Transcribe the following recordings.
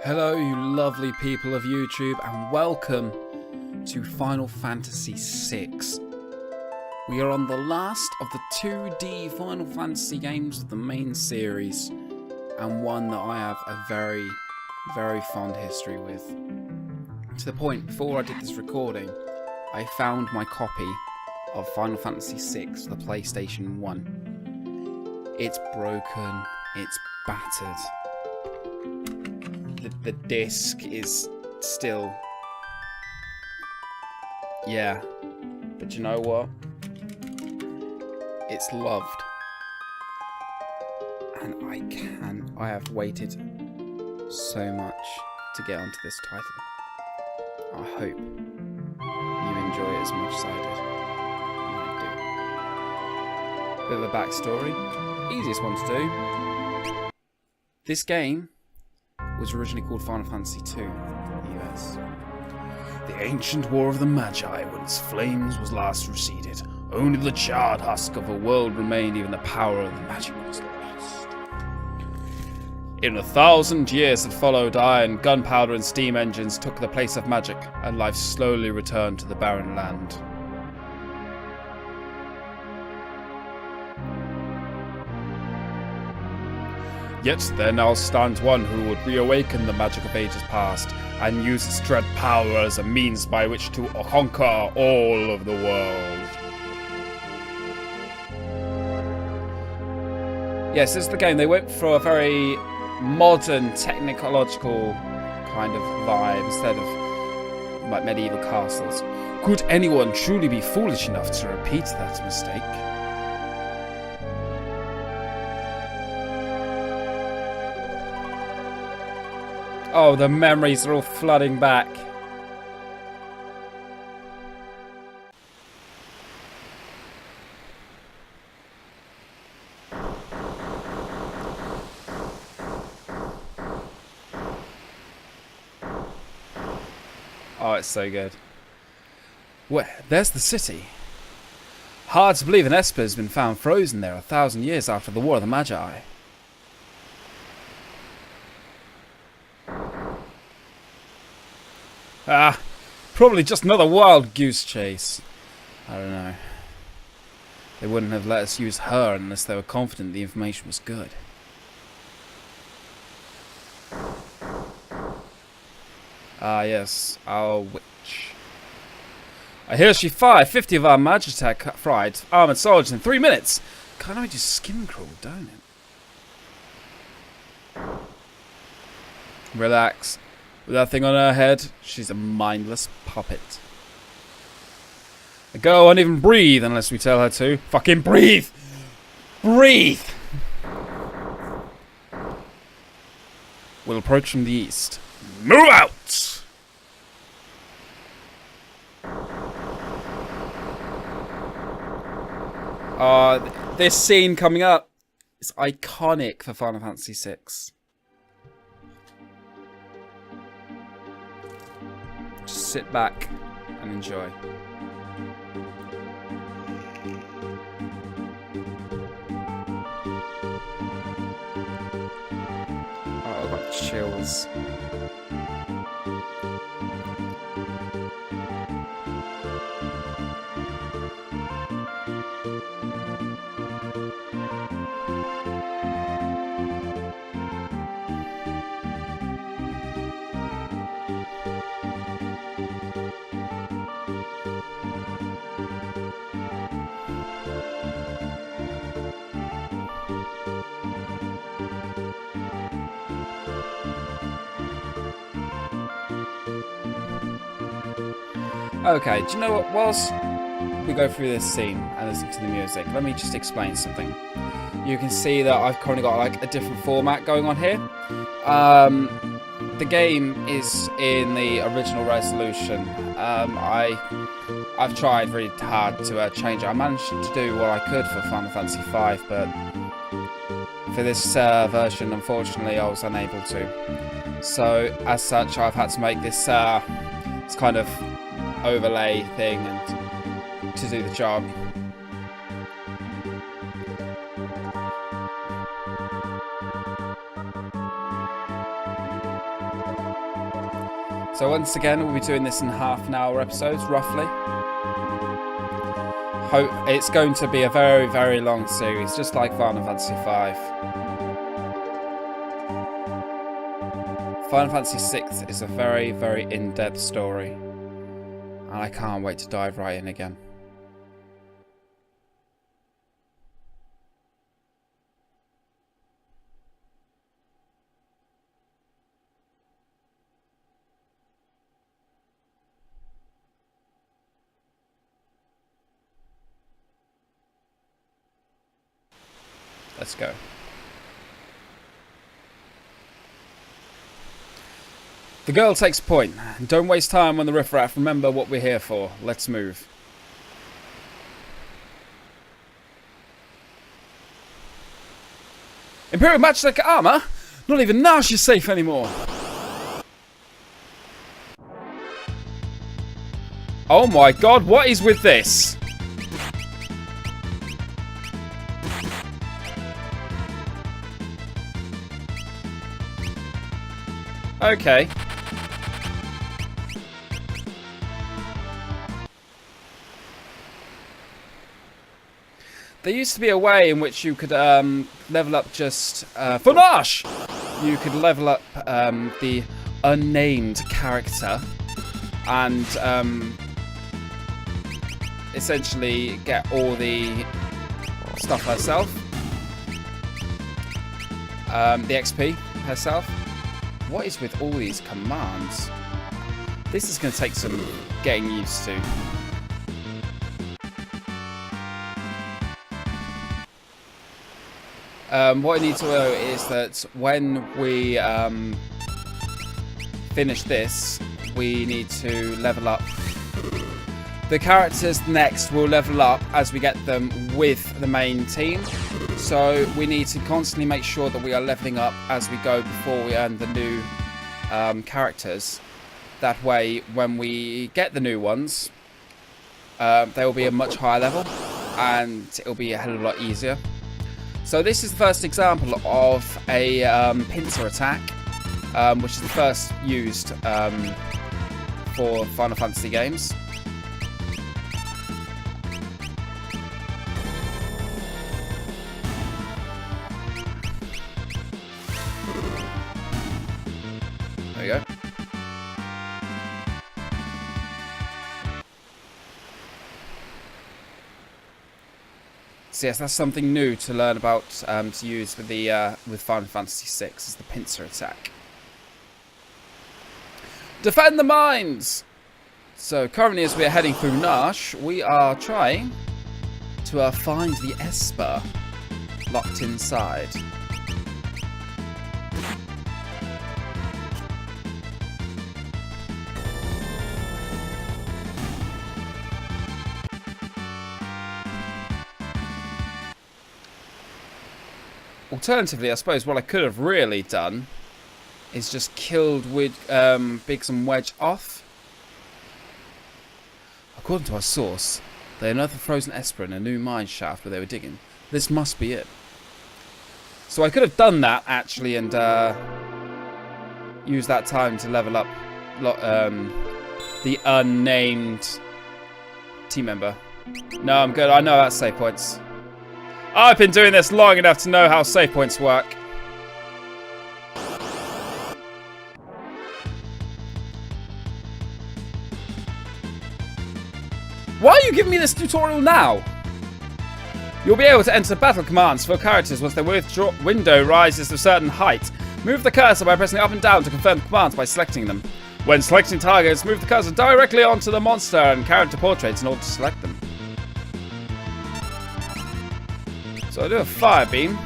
Hello, you lovely people of YouTube, and welcome to Final Fantasy VI. We are on the last of the 2D Final Fantasy games of the main series, and one that I have a very, very fond history with. To the point, before I did this recording, I found my copy of Final Fantasy VI for the PlayStation 1. It's broken, it's battered. The disc is still... yeah. But you know what? It's loved. And I have waited so much to get onto this title. I hope you enjoy it as much as I did. And I do. Bit of a backstory. Easiest one to do. This game was originally called Final Fantasy II in the US. The ancient war of the Magi, when its flames was last receded, only the charred husk of a world remained, even the power of the magic was lost. In 1,000 years that followed, iron, gunpowder and steam engines took the place of magic, and life slowly returned to the barren land. Yet there now stands one who would reawaken the magic of ages past, and use its dread power as a means by which to conquer all of the world. Yes, this is the game. They went for a very modern, technological kind of vibe instead of like medieval castles. Could anyone truly be foolish enough to repeat that mistake? Oh, the memories are all flooding back. Oh, it's so good. Where? There's the city. Hard to believe an Esper has been found frozen there 1,000 years after the War of the Magi. Ah, probably just another wild goose chase. I don't know. They wouldn't have let us use her unless they were confident the information was good. Ah, yes, our witch. I hear she fired 50 of our Magitech fried armored soldiers in 3 minutes. Kind of just skin crawl, don't it? Relax. With that thing on her head, she's a mindless puppet. The girl won't even breathe unless we tell her to. Fucking breathe! Breathe! We'll approach from the east. Move out! This scene coming up is iconic for Final Fantasy VI. Just sit back and enjoy. Oh, I've got chills. Okay, do you know what? Whilst we go through this scene and listen to the music, let me just explain something. You can see that I've currently got like a different format going on here. The game is in the original resolution. I've tried really hard to change it. I managed to do what I could for Final Fantasy V, but for this version, unfortunately, I was unable to. So, as such, I've had to make this kind of overlay thing and to do the job. So once again, we'll be doing this in half-an-hour episodes, roughly. Hope it's going to be a very, very long series, just like Final Fantasy V. Final Fantasy VI is a very, very in-depth story, and I can't wait to dive right in again. Let's go. The girl takes point. Don't waste time on the riffraff. Remember what we're here for. Let's move. Imperial Magic armor? Not even Nash is safe anymore. Oh my god, what is with this? Okay. There used to be a way in which you could level up just for Nash! You could level up the unnamed character and essentially get all the stuff herself. The XP herself. What is with all these commands? This is going to take some getting used to. What I need to know is that when we finish this, we need to level up. The characters next will level up as we get them with the main team. So we need to constantly make sure that we are leveling up as we go before we earn the new characters. That way, when we get the new ones, they will be a much higher level and it will be a hell of a lot easier. So this is the first example of a pincer attack, which is the first used for Final Fantasy games. There we go. So yes, that's something new to learn about to use with the with Final Fantasy VI is the pincer attack. Defend the mines! So currently, as we are heading through Nash, we are trying to find the Esper locked inside. Alternatively, I suppose what I could have really done is just killed with Biggs and Wedge off. According to our source, they unearthed a frozen Esper in a new mine shaft where they were digging. This must be it. So I could have done that actually and used that time to level up the unnamed team member. No, I'm good. I know that's save points. I've been doing this long enough to know how save points work. Why are you giving me this tutorial now? You'll be able to enter battle commands for characters once their window rises to a certain height. Move the cursor by pressing up and down to confirm the commands by selecting them. When selecting targets, move the cursor directly onto the monster and character portraits in order to select them. So I'll do a fire beam.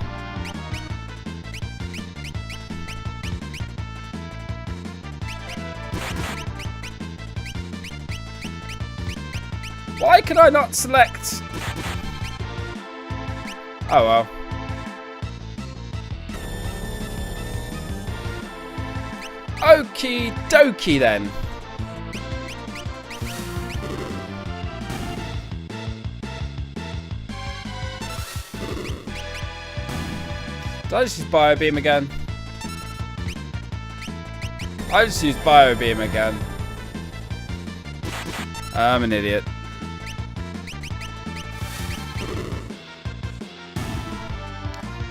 Why could I not select? Oh well. Okie dokie then. Did I just use Bio Beam again? I just used Bio Beam again. I'm an idiot.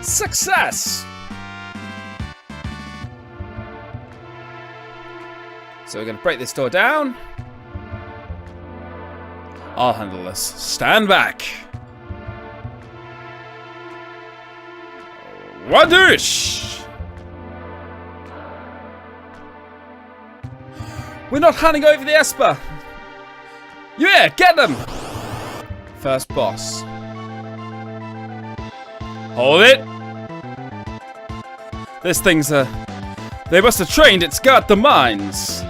Success! So we're going to break this door down. I'll handle this. Stand back. Wadoosh! We're not handing over the Esper. Yeah, get them! First boss. Hold it! This thing's they must have trained it to guard the mines.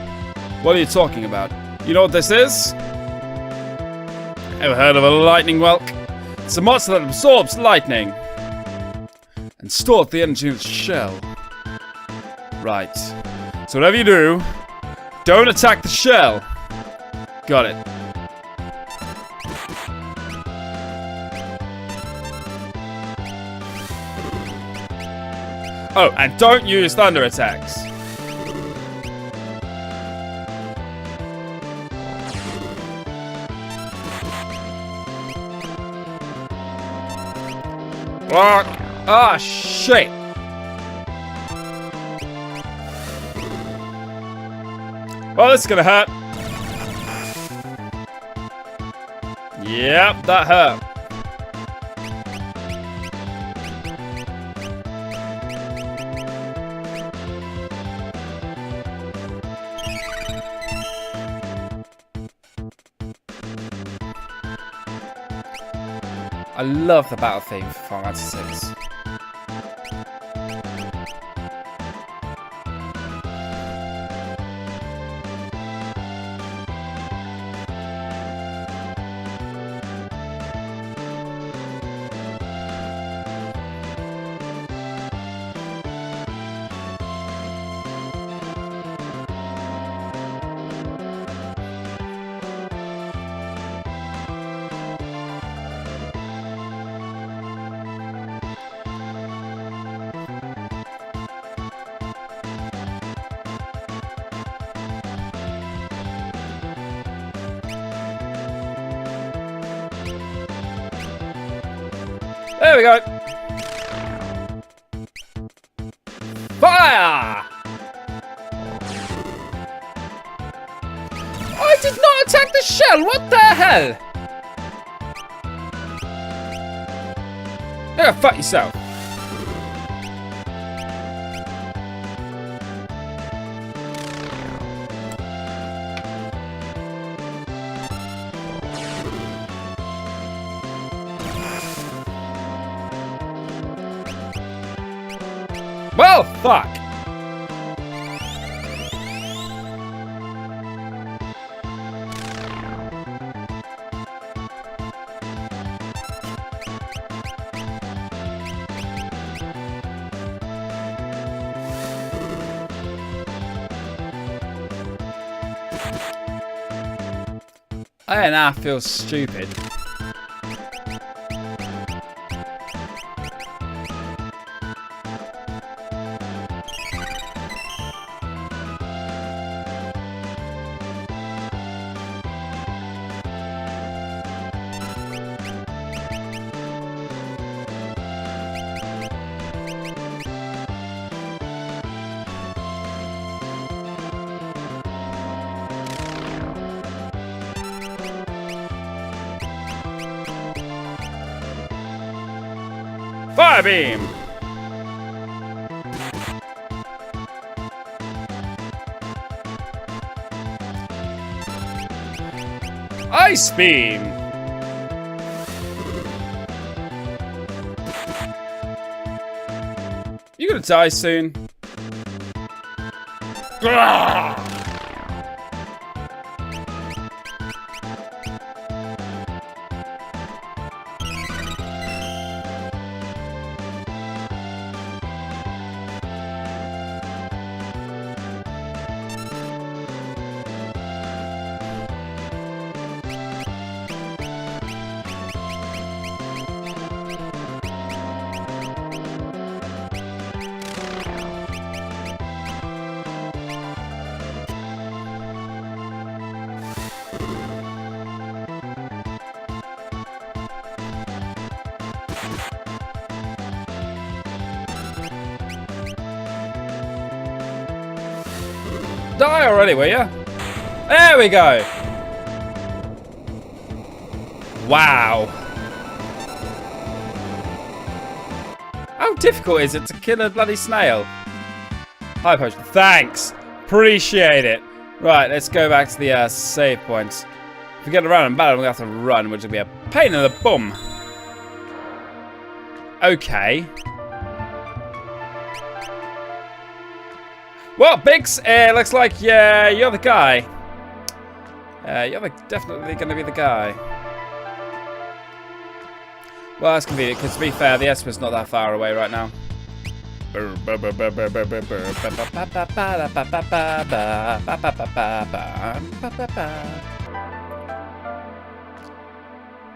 What are you talking about? You know what this is? Ever heard of a lightning whelk? It's a monster that absorbs lightning and stores the energy in its shell. Right. So whatever you do, don't attack the shell. Got it. Oh, and don't use thunder attacks. What? Ah, shit. Well, this is gonna hurt. Yep, that hurt. I love the battle theme for Final Fantasy VI. There we go. Fire! I did not attack the shell. What the hell? Yeah, fuck yourself. Well, fuck. I now feel stupid. Fire beam! Ice beam! You gonna die soon? Grrrr! Die already, will ya? There we go. Wow. How difficult is it to kill a bloody snail? High potion. Thanks. Appreciate it. Right, let's go back to the save points. If we get around and battle, we're going to have to run, which will be a pain in the bum. Okay. Well, Biggs, looks like you're the guy. You're definitely going to be the guy. Well, that's convenient, because to be fair, the Esper's not that far away right now.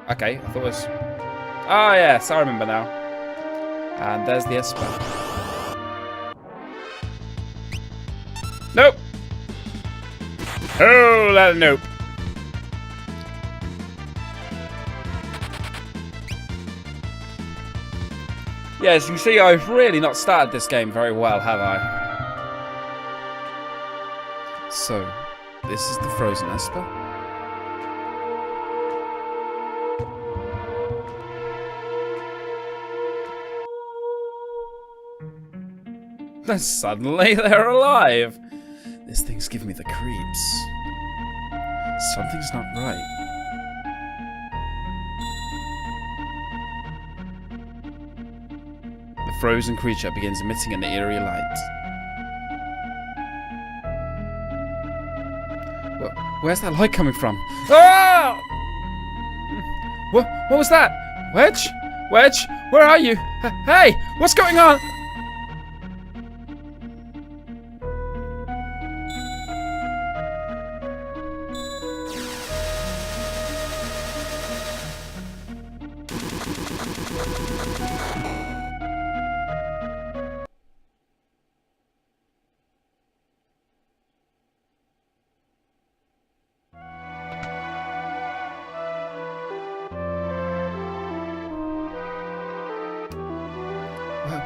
Okay, I thought it was... Oh, yes, I remember now. And there's the Esper. Nope! Oh, nope. Yeah, as you can see, I've really not started this game very well, have I? So, this is the frozen Esper. Then suddenly they're alive. This thing's giving me the creeps. Something's not right. The frozen creature begins emitting an eerie light. Where's that light coming from? Ah! What was that? Wedge? Wedge? Where are you? Hey! What's going on?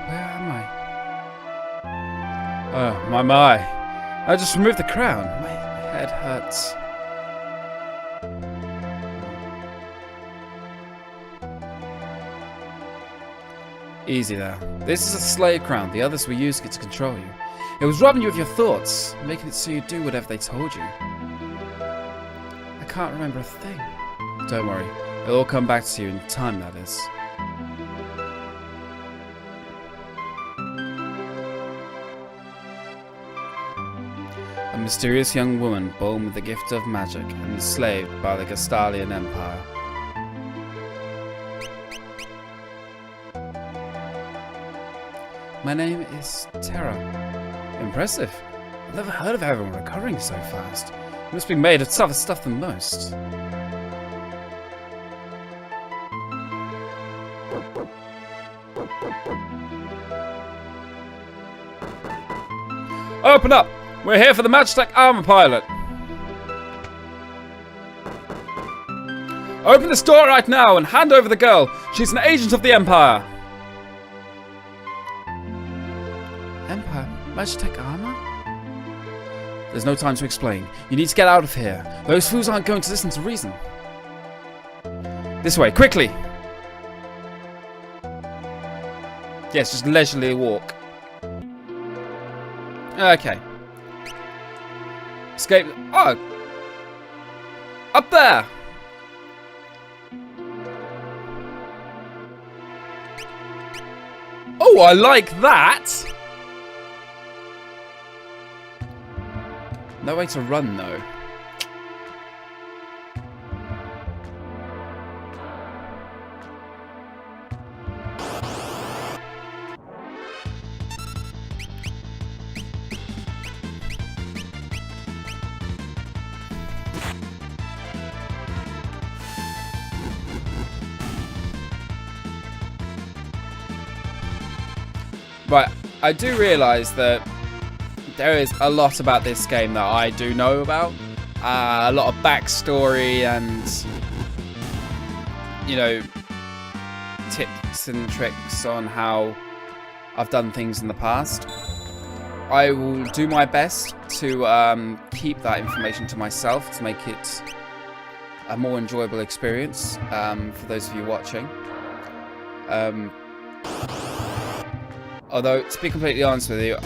Where am I? Oh, my. I just removed the crown. My head hurts. Easy there. This is a slave crown. The others were using it to control you. It was robbing you of your thoughts, making it so you do whatever they told you. I can't remember a thing. Don't worry. It'll all come back to you in time, that is. A mysterious young woman born with the gift of magic and enslaved by the Gastalian Empire. My name is Terra. Impressive. I've never heard of everyone recovering so fast. You must be made of tougher stuff than most. Open up! We're here for the Magitech armor pilot. Open this door right now and hand over the girl. She's an agent of the Empire. Empire? Magitech armor? There's no time to explain. You need to get out of here. Those fools aren't going to listen to reason. This way, quickly! Yes, just leisurely walk. Okay. Escape. Oh! Up there! Oh, I like that! No way to run, though. Right, I do realise that there is a lot about this game that I do know about. A lot of backstory and, you know, tips and tricks on how I've done things in the past. I will do my best to keep that information to myself to make it a more enjoyable experience for those of you watching. Although, to be completely honest with you,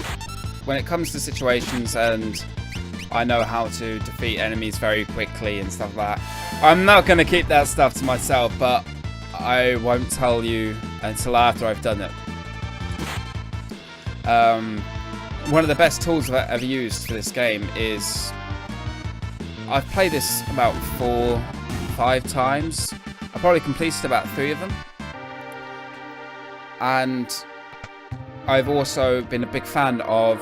when it comes to situations and I know how to defeat enemies very quickly and stuff like that, I'm not going to keep that stuff to myself, but I won't tell you until after I've done it. One of the best tools I've ever used for this game is... I've played this about 4-5 times. I probably completed about 3 of them. And I've also been a big fan of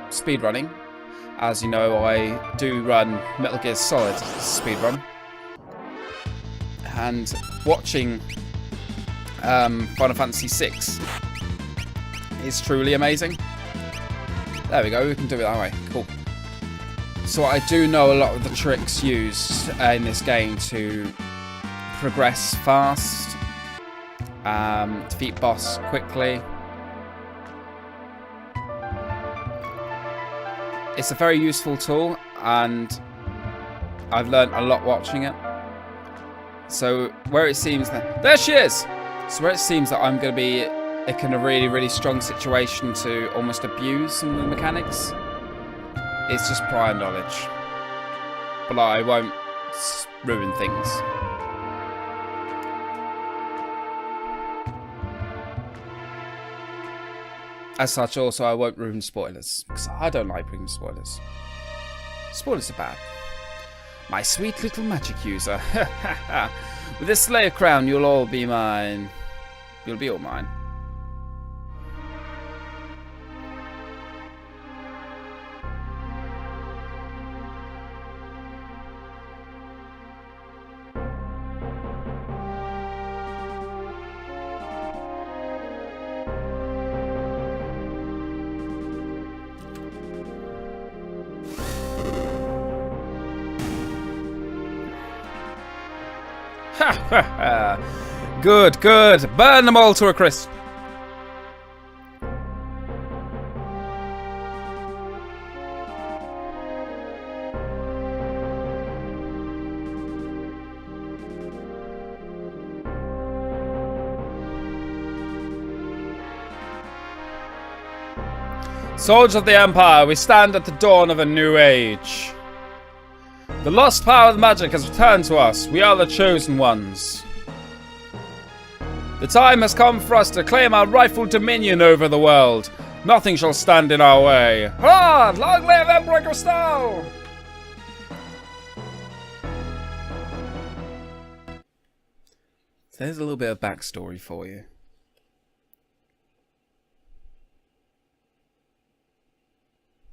speedrunning. As you know, I do run Metal Gear Solid speedrun. And watching Final Fantasy VI is truly amazing. There we go, we can do it that way. Cool. So I do know a lot of the tricks used in this game to progress fast, defeat boss quickly. It's a very useful tool, and I've learned a lot watching it. So where it seems that... There she is! So where it seems that I'm going to be in a really, really strong situation to almost abuse some of the mechanics, it's just prior knowledge. But I won't ruin things. As such, also, I won't ruin spoilers, because I don't like ruining spoilers. Spoilers are bad. My sweet little magic user. With this Slayer crown, you'll all be mine. You'll be all mine. Good, good. Burn them all to a crisp. Soldiers of the Empire, we stand at the dawn of a new age. The lost power of magic has returned to us. We are the chosen ones. The time has come for us to claim our rightful dominion over the world. Nothing shall stand in our way. Hurrah! Long live Emperor Crystal! There's a little bit of backstory for you.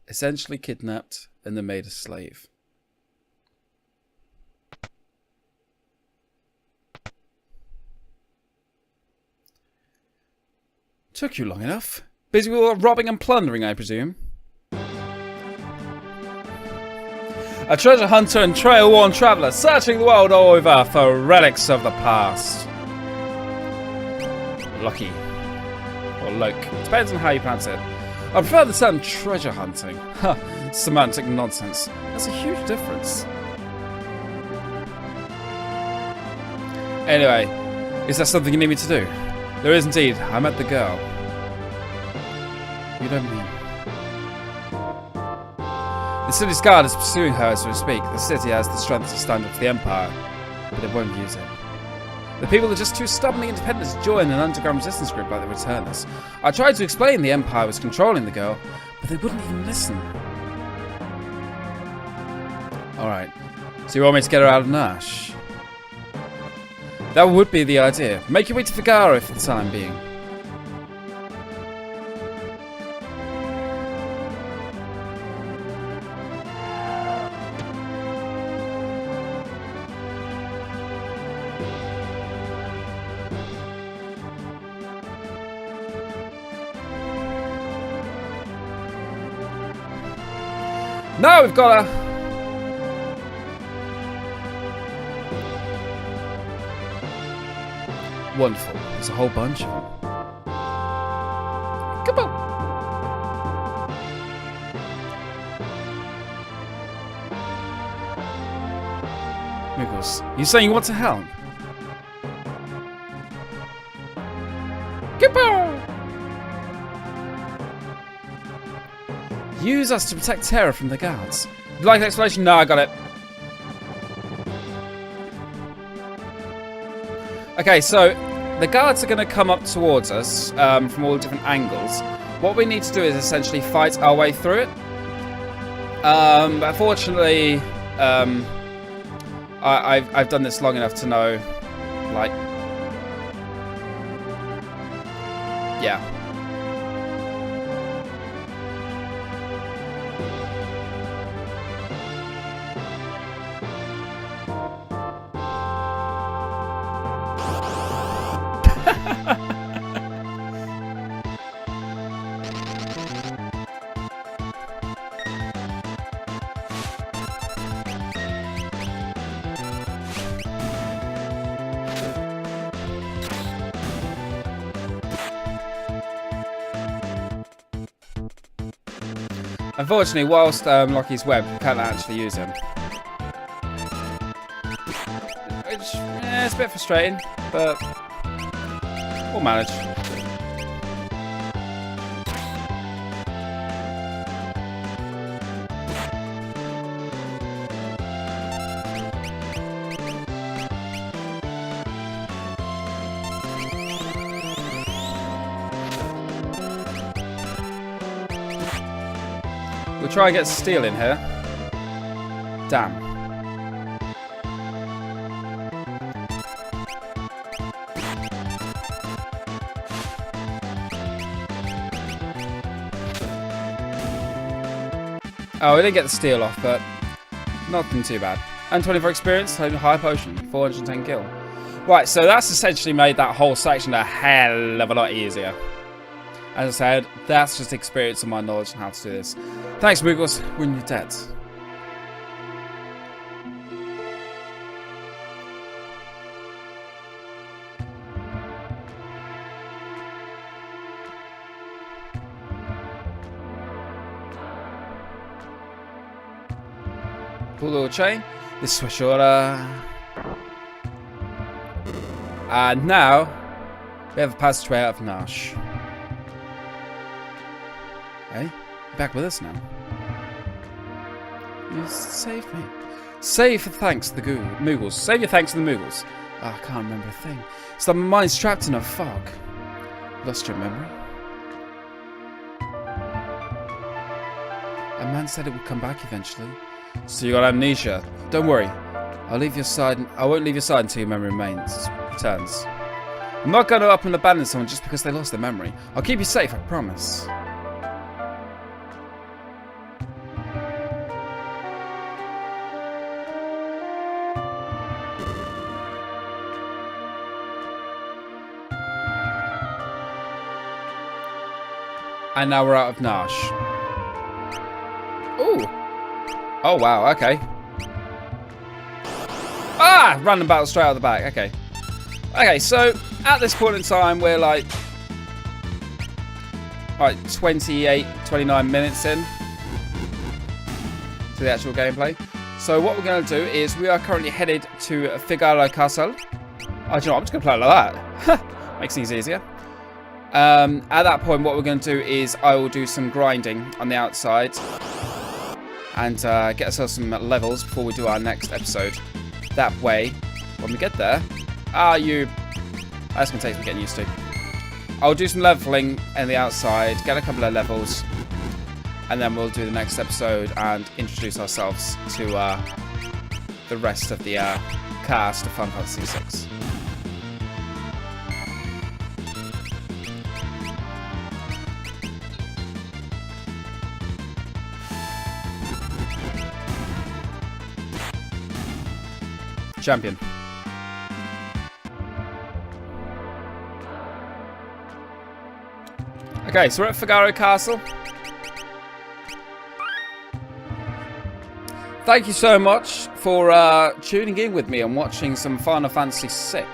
Essentially kidnapped and then made a slave. Took you long enough. Busy with robbing and plundering, I presume. A treasure hunter and trail-worn traveller searching the world over for relics of the past. Lucky. Or Loke. Depends on how you pronounce it. I prefer the term treasure hunting. Ha, semantic nonsense. That's a huge difference. Anyway, is there something you need me to do? There is indeed. I met the girl. You don't mean... The city's guard is pursuing her as we speak. The city has the strength to stand up to the Empire, but it won't use it. The people are just too stubbornly independent to join an underground resistance group like the Returners. I tried to explain the Empire was controlling the girl, but they wouldn't even listen. Alright, so you want me to get her out of Nash? That would be the idea. Make your way to Figaro for the time being. Now we've got a... Wonderful. There's a whole bunch of them. Come on. Muggles, you saying you want to help? Goodbye! Use us to protect Terra from the guards. Would you like an explanation? No, I got it. Okay, so the guards are going to come up towards us from all different angles. What we need to do is essentially fight our way through it. But unfortunately, I've done this long enough to know, like, yeah. Unfortunately, whilst Lockie's web, we can't actually use him. Which, yeah, it's a bit frustrating, but we'll manage. We'll try and get steel in here. Damn. Oh, we didn't get the steel off, but nothing too bad. And 24 experience, high potion, 410 kill. Right, so that's essentially made that whole section a hell of a lot easier. As I said, that's just experience and my knowledge on how to do this. Thanks, Muggles. When you're dead. Pull the little chain. This is for sure. And now we have a passageway out of Nash. Hey, you're back with us now. You saved me. Save your thanks to the Muggles. Save your thanks to the Muggles. Oh, I can't remember a thing. It's like my mind's trapped in a fog. Lost your memory? A man said it would come back eventually. So you got amnesia. Don't worry. I'll leave your side. I won't leave your side until your memory returns. I'm not going to up and abandon someone just because they lost their memory. I'll keep you safe, I promise. And now we're out of Nash. Ooh. Oh, wow, okay. Ah! Random battle straight out of the back, okay. Okay, so at this point in time, we're like 28, 29 minutes in to the actual gameplay. So what we're going to do is we are currently headed to Figaro Castle. Oh, do you know what? I'm just going to play it like that. Makes things easier. At that point, what we're going to do is I will do some grinding on the outside and get ourselves some levels before we do our next episode. That way, when we get there, that's going to take some getting used to. I'll do some leveling in the outside, get a couple of levels, and then we'll do the next episode and introduce ourselves to the rest of the cast of Final Fantasy VI. Champion. Okay, so we're at Figaro Castle. Thank you so much for tuning in with me and watching some Final Fantasy VI.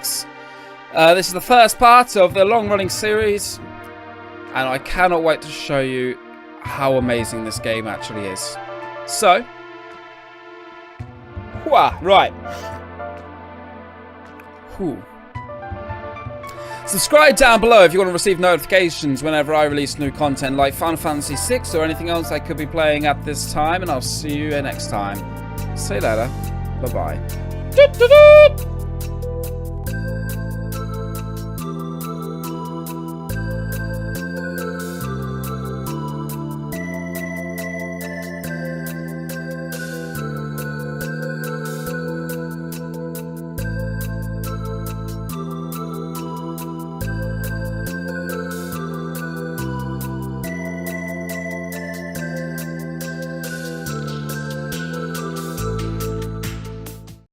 This is the first part of the long-running series, and I cannot wait to show you how amazing this game actually is. So, right. Whew. Subscribe down below if you want to receive notifications whenever I release new content like Final Fantasy VI or anything else I could be playing at this time, and I'll see you next time. See you later. Bye-bye.